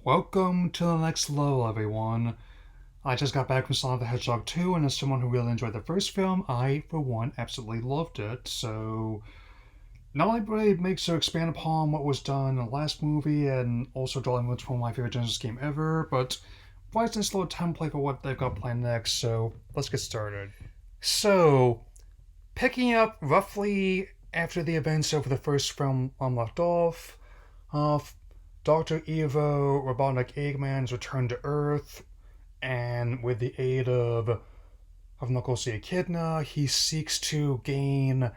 Welcome to the next level, everyone. I just got back from Sonic the Hedgehog 2, and as someone who really enjoyed the first film, I, for one, absolutely loved it. So, not only really makes to expand upon what was done in the last movie, and also draw influence from my favorite Genesis game ever, but provides a nice little template for what they've got planned next, so let's get started. So, picking up roughly after the events of the first film left off, uh, Dr. Evo, Robotnik Eggman's returned to Earth, and with the aid of Knuckles the Echidna, he seeks to gain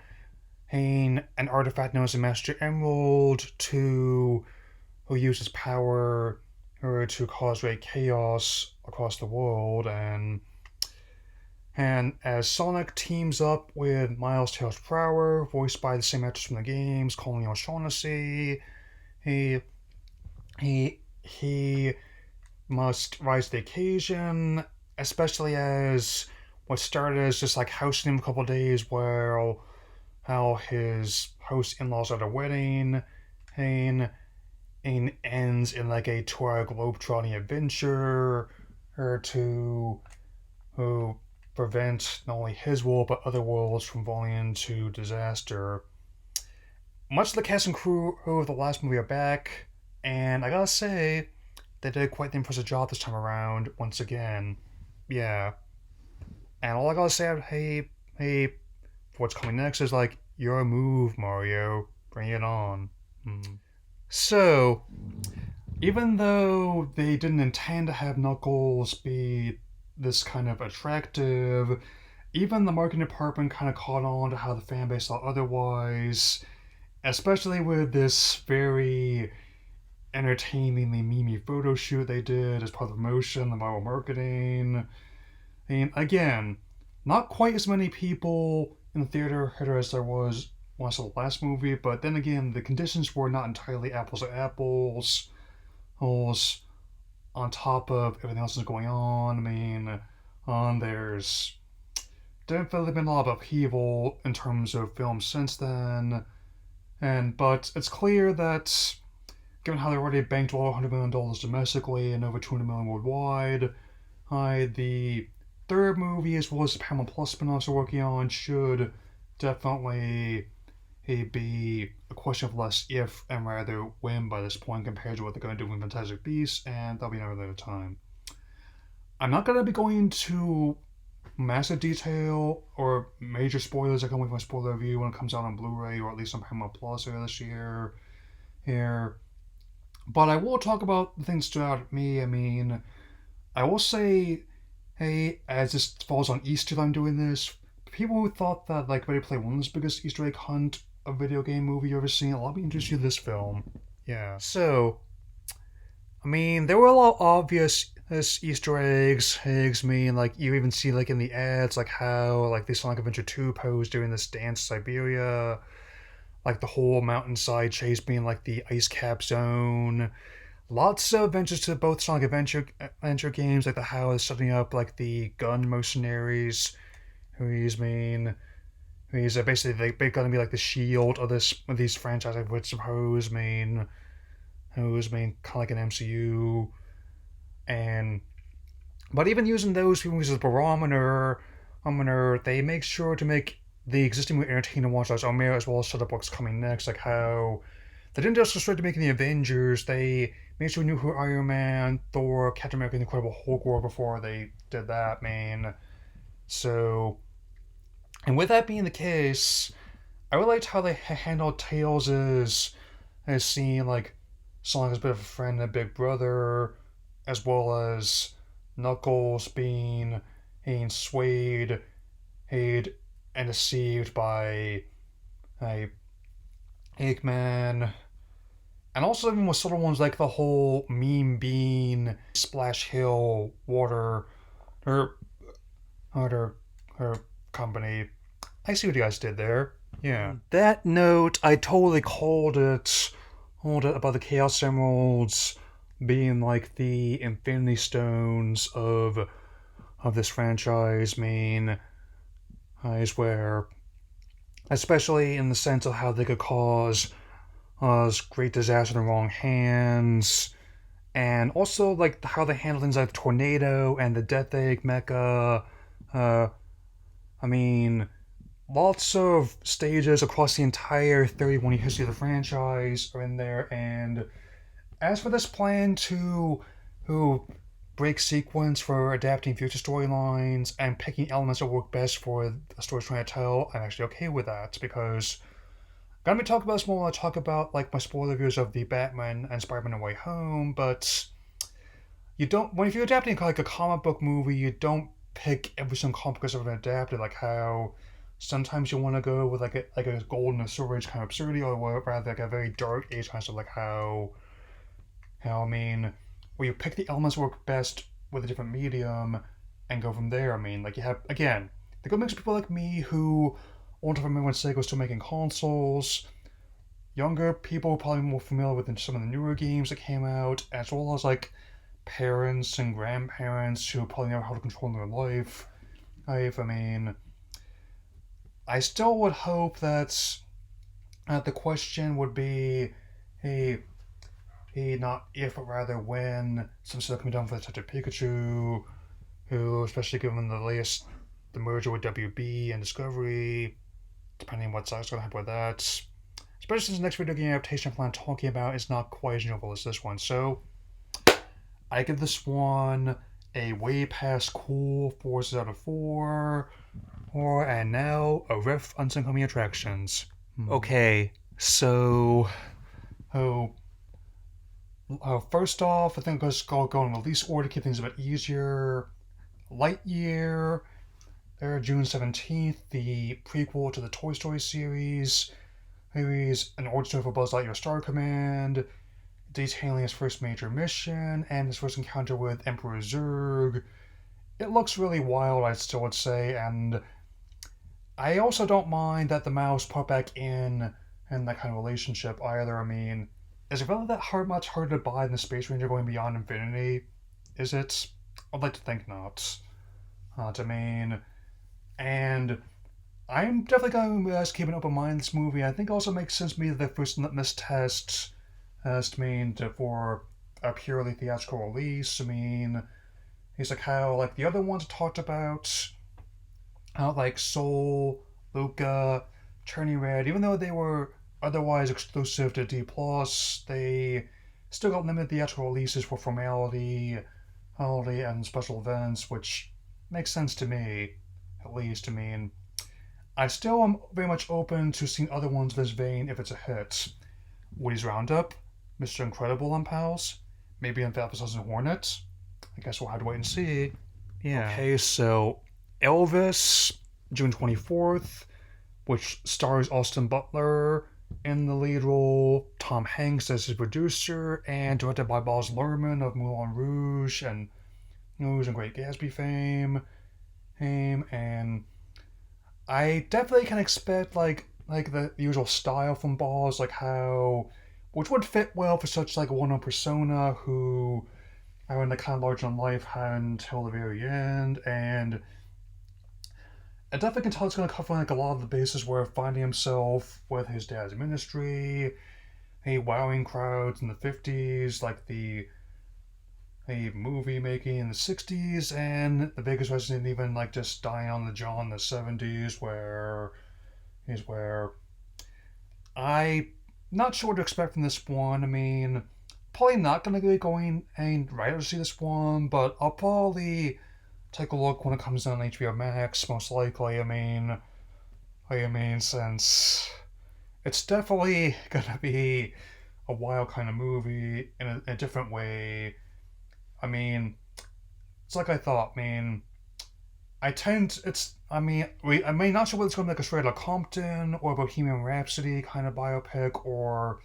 an artifact known as the Master Emerald to who uses power to cause great chaos across the world, and as Sonic teams up with Miles Tails Prower, voiced by the same actors from the games, Colin O'Shaughnessy, he he must rise to the occasion, especially as what started as just like housing him a couple of days where how his host in-laws at a wedding and ends in like a tour globetrotting adventure or to who prevent not only his world but other worlds from falling into disaster. Much of the cast and crew of the last movie are back, and I gotta say, they did quite the impressive job this time around, once again. Yeah. And all I gotta say, hey, for what's coming next is like, your move, Mario. Bring it on. So, even though they didn't intend to have Knuckles be this kind of attractive, even the marketing department kind of caught on to how the fan base thought otherwise, especially with this very entertainingly memey photo shoot they did as part of the promotion, the viral marketing. And again, not quite as many people in the theater as there was when I saw the last movie, but then again, the conditions were not entirely apples to apples. On top of everything else that's going on. I mean, there's definitely been a lot of upheaval in terms of films since then. But it's clear that given how they already banked over $100 million domestically and over $200 million worldwide, the third movie, as well as the Paramount Plus spin-offs they're working on, should definitely be a question of less if and rather when by this point compared to what they're going to do with Fantastic Beasts, and that'll be another time. I'm not going to be going into massive detail or major spoilers that come with my spoiler review when it comes out on Blu-ray or at least on Paramount Plus later this year. But I will talk about the things that stood out at me. I mean, I will say, hey, as this falls on Easter that I'm doing this, people who thought that like Ready Player One was the biggest Easter egg hunt of video game movie you ever seen, a lot of me introduced you to this film. Yeah. So, I mean, there were a lot of obvious Easter eggs. I mean, like you even see like in the ads, like how like the Sonic Adventure 2 pose during this dance in Siberia, like the whole mountainside chase being like the ice cap zone. Lots of adventures to both Sonic Adventure games, like the how is setting up like the gun mercenaries, who's basically they're gonna be like the shield of these franchises, I would suppose who's kind of like an MCU, and but even using those movies as a barometer, they make sure to make the existing movie entertaining to watch as Omer, as well as set up what's coming next, like how they didn't just go straight to making the Avengers. They made sure we knew who Iron Man, Thor, Captain America, and the Incredible Hulk were before they did that, man. So, and with that being the case, I really liked how they handled Tails as seeing like Sonic as a bit of a friend and a big brother, as well as Knuckles being swayed and deceived by Eggman. And also even with subtle ones like the whole meme bean Splash Hill water her her company. I see what you guys did there. Yeah. That note, I totally called it about the Chaos Emeralds being like the Infinity Stones of this franchise. I mean, is where, especially in the sense of how they could cause great disaster in the wrong hands, and also like how they handle things like the tornado and the Death Egg mecha. Uh, I mean, lots of stages across the entire 31 year history of the franchise are in there. And as for this plan to who break sequence for adapting future storylines and picking elements that work best for the story trying to tell, I'm actually okay with that because I'm gonna be talking about this more when I talk about like my spoiler reviews of the Batman and Spider-Man No Way Home. But you don't when if you're adapting like a comic book movie, you don't pick every single comic book that's ever been adapted. Like how sometimes you want to go with like a golden silver age kind of absurdity, or rather like a very dark age kind of stuff. Like how I mean, where you pick the elements that work best with a different medium and go from there. I mean, like you have again the good mix of people like me who want to remember when Sega was still making consoles. Younger people probably more familiar with some of the newer games that came out, as well as like parents and grandparents who probably know how to control their life. I mean, I still would hope that the question would be, hey, not if, but rather when some stuff can be done for the Detective Pikachu, who, especially given the merger with WB and Discovery, depending on what side's going to happen with that, especially since the next video game adaptation plan I'm talking about is not quite as novel as this one. So, I give this one a way past cool 4 out of 4. And now a riff on some coming attractions. Okay, so oh, first off, I think let's go in release order to keep things a bit easier. Lightyear, there June 17th, the prequel to the Toy Story series, an origin story for Buzz Lightyear Star Command, detailing his first major mission and his first encounter with Emperor Zurg. It looks really wild, I still would say, and I also don't mind that the mouse put back in that kind of relationship either. I mean, is it really that much harder to buy than the Space Ranger going beyond infinity? Is it? I'd like to think not. I mean, and I'm definitely going to keep an open mind in this movie. I think it also makes sense to me that the first litmus test as to mean for a purely theatrical release. I mean, it's like how like the other ones talked about, how like Soul, Luca, Turning Red, even though they were otherwise exclusive to D plus, they still got limited theatrical releases for formality, holiday, and special events, which makes sense to me, at least. I mean, I still am very much open to seeing other ones of this vein if it's a hit. Woody's Roundup, Mr. Incredible and Pals, maybe Amphibious and Hornet. I guess we'll have to wait and see. Yeah. Okay, so Elvis, June 24th, which stars Austin Butler in the lead role, Tom Hanks as his producer, and directed by Baz Luhrmann of Moulin Rouge and Great Gatsby fame. And I definitely can expect like the usual style from Baz, like how, which would fit well for such like a well-known persona who are in the kind of larger than life until the very end, and I definitely can tell it's going to cover like a lot of the bases where finding himself with his dad's ministry, wowing crowds in the 50s, like the movie making in the 60s, and the biggest resident even like just dying on the jaw in the 70s, where I not sure what to expect from this one. I mean, probably not going to be going and right to see this one, but I'll probably take a look when it comes on HBO Max, most likely. I mean, since it's definitely gonna be a wild kind of movie in a different way. I mean, it's like I thought. I mean, I mean, not sure whether it's gonna be like a straight out Compton or Bohemian Rhapsody kind of biopic, or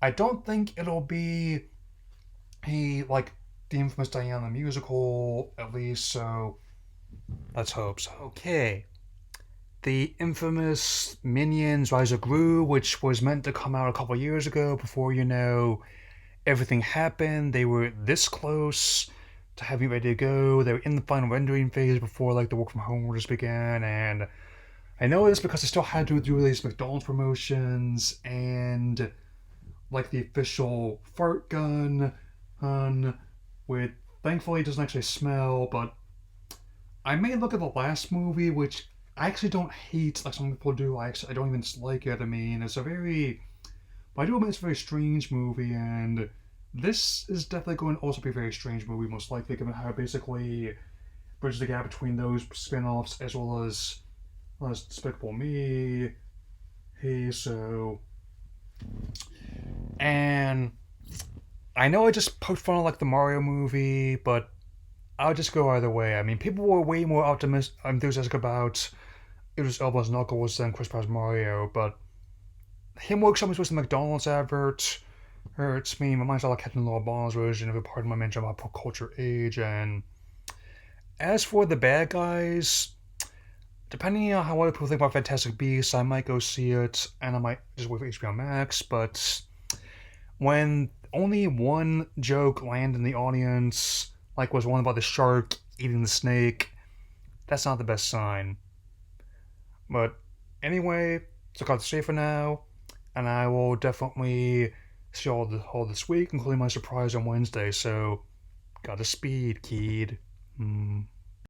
I don't think it'll be like the infamous Diana the musical, at least. So let's hope so. Okay. The infamous Minions Rise of Gru, which was meant to come out a couple years ago before, everything happened. They were this close to having it ready to go. They were in the final rendering phase before like the work from home orders began, and I know this because I still had to do these McDonald's promotions and like the official fart gun with thankfully it doesn't actually smell, but I may look at the last movie, which I actually don't hate like some people do. I don't even dislike it. I mean, it's a very, but I do admit it's a very strange movie, and this is definitely going to also be a very strange movie, most likely, given how it basically bridges the gap between those spin-offs as well as Despicable Me. Hey, so, and I know I just poked fun at like the Mario movie, but I'll just go either way. I mean, people were way more enthusiastic about Idris Elba's Knuckles than Chris Pratt's Mario, but him working something with the McDonald's advert hurts me. My mind's all like Captain Law Bond's version of a part of my mention about pop culture age. And as for the bad guys, depending on how other people think about Fantastic Beasts, I might go see it, and I might just wait for HBO Max. But when only one joke landed in the audience, like was one about the shark eating the snake, that's not the best sign. But anyway, so got to stay for now, and I will definitely see all this week, including my surprise on Wednesday. So, gotta speed, kid.